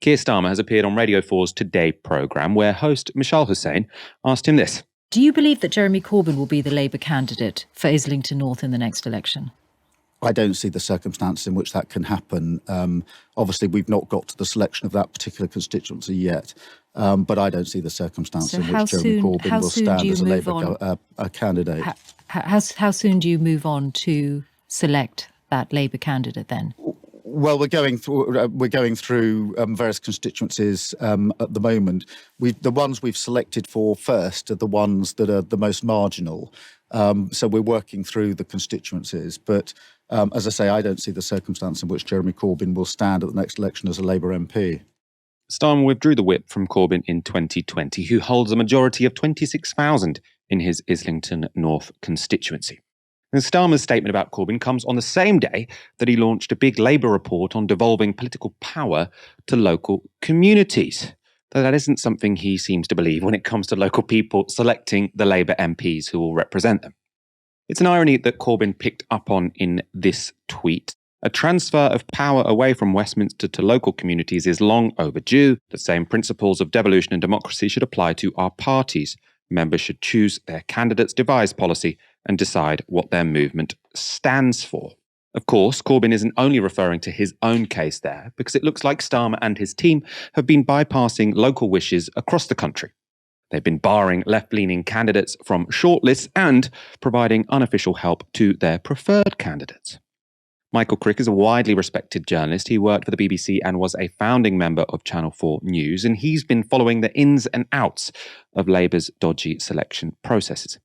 Keir Starmer has appeared on Radio 4's Today programme, where host Michelle Hussain asked him this. Do you believe that Jeremy Corbyn will be the Labour candidate for Islington North in the next election? I don't see the circumstances in which that can happen. Obviously, we've not got to the selection of that particular constituency yet, but I don't see the circumstance in which Jeremy Corbyn will stand as a Labour candidate. How soon do you move on to select that Labour candidate then? Well, we're going through various constituencies at the moment. The ones we've selected for first are the ones that are the most marginal. So we're working through the constituencies. But as I say, I don't see the circumstance in which Jeremy Corbyn will stand at the next election as a Labour MP. Starmer withdrew the whip from Corbyn in 2020, who holds a majority of 26,000 in his Islington North constituency. And Starmer's statement about Corbyn comes on the same day that he launched a big Labour report on devolving political power to local communities. Though that isn't something he seems to believe when it comes to local people selecting the Labour MPs who will represent them. It's an irony that Corbyn picked up on in this tweet. A transfer of power away from Westminster to local communities is long overdue. The same principles of devolution and democracy should apply to our parties. Members should choose their candidates, devise policy, and decide what their movement stands for. Of course, Corbyn isn't only referring to his own case there, because it looks like Starmer and his team have been bypassing local wishes across the country. They've been barring left-leaning candidates from shortlists and providing unofficial help to their preferred candidates. Michael Crick is a widely respected journalist. He worked for the BBC and was a founding member of Channel 4 News, and he's been following the ins and outs of Labour's dodgy selection processes.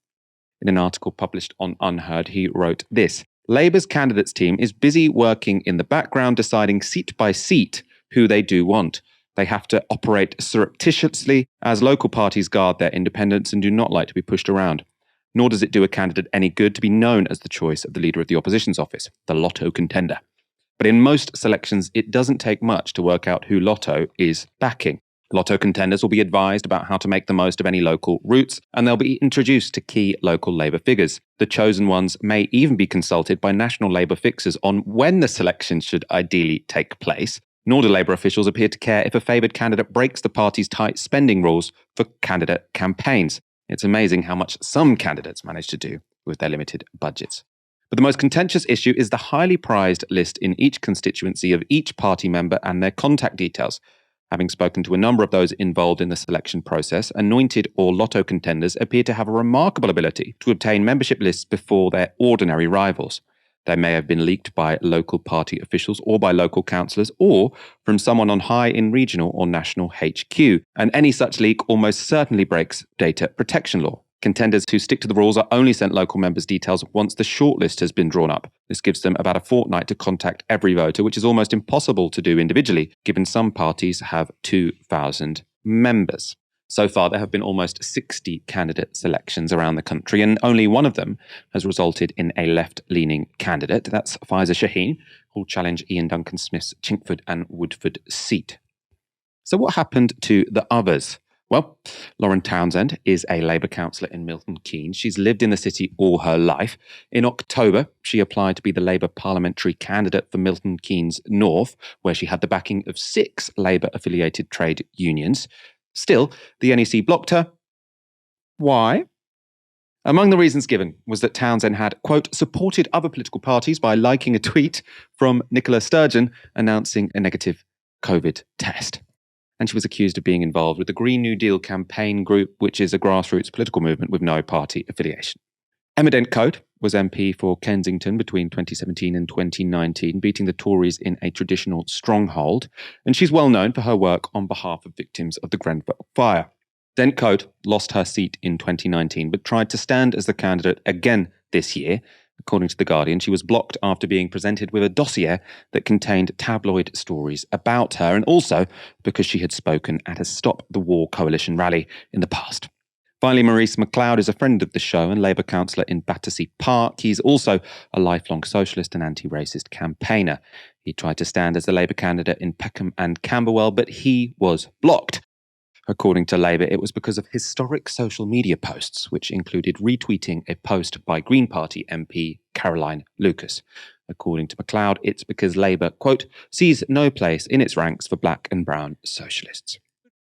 In an article published on Unheard, he wrote this: Labour's candidates team is busy working in the background, deciding seat by seat who they do want. They have to operate surreptitiously as local parties guard their independence and do not like to be pushed around. Nor does it do a candidate any good to be known as the choice of the leader of the opposition's office, the Lotto contender. But in most selections, it doesn't take much to work out who Lotto is backing. Lotto contenders will be advised about how to make the most of any local routes, and they'll be introduced to key local Labour figures. The chosen ones may even be consulted by national Labour fixers on when the selection should ideally take place. Nor do Labour officials appear to care if a favoured candidate breaks the party's tight spending rules for candidate campaigns. It's amazing how much some candidates manage to do with their limited budgets. But the most contentious issue is the highly prized list in each constituency of each party member and their contact details. Having spoken to a number of those involved in the selection process, anointed or Lotto contenders appear to have a remarkable ability to obtain membership lists before their ordinary rivals. They may have been leaked by local party officials or by local councillors or from someone on high in regional or national HQ. And any such leak almost certainly breaks data protection law. Contenders who stick to the rules are only sent local members' details once the shortlist has been drawn up. This gives them about a fortnight to contact every voter, which is almost impossible to do individually, given some parties have 2,000 members. So far, there have been almost 60 candidate selections around the country, and only one of them has resulted in a left-leaning candidate. That's Faiza Shaheen, who'll challenge Ian Duncan Smith's Chinkford and Woodford seat. So what happened to the others? Well, Lauren Townsend is a Labour councillor in Milton Keynes. She's lived in the city all her life. In October, she applied to be the Labour parliamentary candidate for Milton Keynes North, where she had the backing of 6 Labour-affiliated trade unions. Still, the NEC blocked her. Why? Among the reasons given was that Townsend had, quote, supported other political parties by liking a tweet from Nicola Sturgeon announcing a negative COVID test. And she was accused of being involved with the Green New Deal campaign group, which is a grassroots political movement with no party affiliation. Emma Dent-Cote was MP for Kensington between 2017 and 2019, beating the Tories in a traditional stronghold, and she's well known for her work on behalf of victims of the Grenfell fire. Dent-Cote lost her seat in 2019, but tried to stand as the candidate again this year. According to The Guardian, she was blocked after being presented with a dossier that contained tabloid stories about her, and also because she had spoken at a Stop the War Coalition rally in the past. Finally, Maurice MacLeod is a friend of the show and Labour councillor in Battersea Park. He's also a lifelong socialist and anti-racist campaigner. He tried to stand as the Labour candidate in Peckham and Camberwell, but he was blocked. According to Labour, it was because of historic social media posts, which included retweeting a post by Green Party MP Caroline Lucas. According to MacLeod, it's because Labour, quote, sees no place in its ranks for black and brown socialists.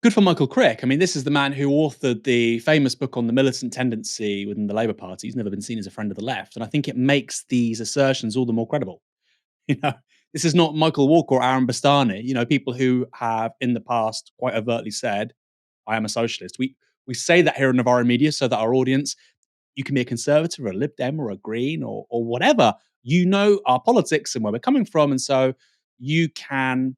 Good for Michael Crick. I mean, this is the man who authored the famous book on the militant tendency within the Labour Party. He's never been seen as a friend of the left. And I think it makes these assertions all the more credible. You know, this is not Michael Walker or Aaron Bastani, you know, people who have in the past quite overtly said, I am a socialist. We say that here in Novara Media so that our audience, you can be a conservative or a Lib Dem or a Green or whatever. You know our politics and where we're coming from. And so you can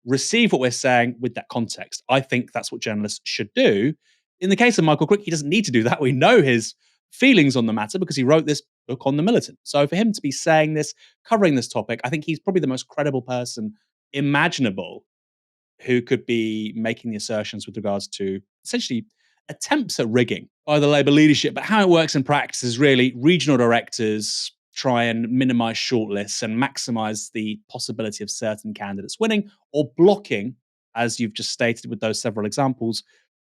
receive what we're saying with that context. I think that's what journalists should do. In the case of Michael Crick, he doesn't need to do that. We know his feelings on the matter because he wrote this book on the militant. So for him to be saying this, covering this topic, I think he's probably the most credible person imaginable who could be making the assertions with regards to essentially attempts at rigging by the Labour leadership. But how it works in practice is really regional directors try and minimize shortlists and maximize the possibility of certain candidates winning or blocking, as you've just stated with those several examples,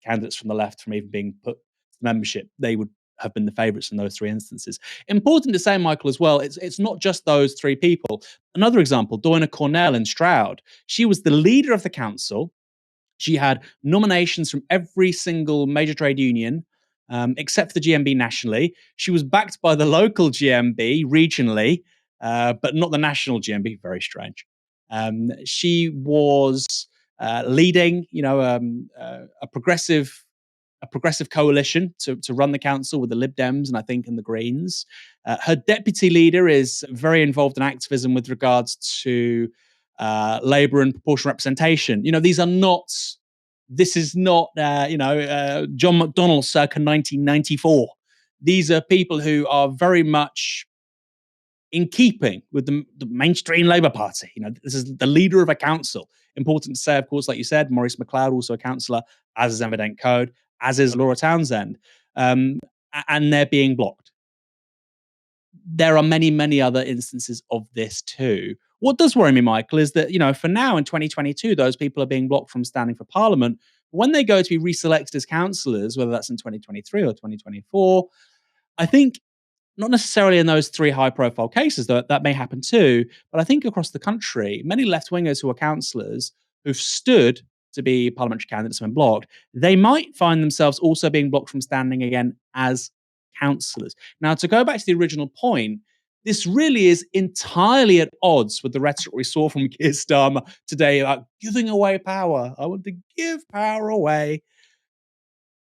candidates from the left from even being put to membership. They would have been the favourites in those three instances. Important to say, Michael, as well, it's not just those three people. Another example, Doina Cornell in Stroud. She was the leader of the council. She had nominations from every single major trade union, except for the GMB nationally. She was backed by the local GMB regionally, but not the national GMB. Very strange. She was leading, a progressive coalition to run the council with the Lib Dems and I think and the Greens. Her deputy leader is very involved in activism with regards to Labour and proportional representation. You know, this is not, John McDonnell circa 1994. These are people who are very much in keeping with the mainstream Labour Party. You know, this is the leader of a council. Important to say, of course, like you said, Maurice MacLeod, also a councillor, as is Evident Code, as is Laura Townsend, and they're being blocked. There are many, many other instances of this too. What does worry me, Michael, is that, you know, for now in 2022, those people are being blocked from standing for Parliament. When they go to be reselected as councillors, whether that's in 2023 or 2024, I think not necessarily in those three high-profile cases, though that may happen too, but I think across the country, many left-wingers who are councillors who've stood to be parliamentary candidates have been blocked, they might find themselves also being blocked from standing again as councillors. Now, to go back to the original point, this really is entirely at odds with the rhetoric we saw from Keir Starmer today about giving away power. I want to give power away.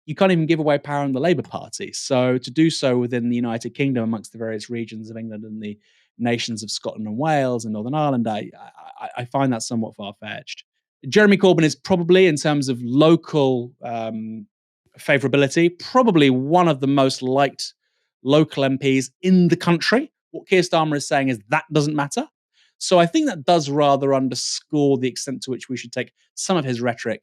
You can't even give away power in the Labour Party. So to do so within the United Kingdom amongst the various regions of England and the nations of Scotland and Wales and Northern Ireland, I find that somewhat far-fetched. Jeremy Corbyn is probably, in terms of local favourability, probably one of the most liked local MPs in the country. What Keir Starmer is saying is that doesn't matter. So I think that does rather underscore the extent to which we should take some of his rhetoric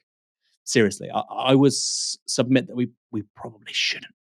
seriously. I would submit that we probably shouldn't.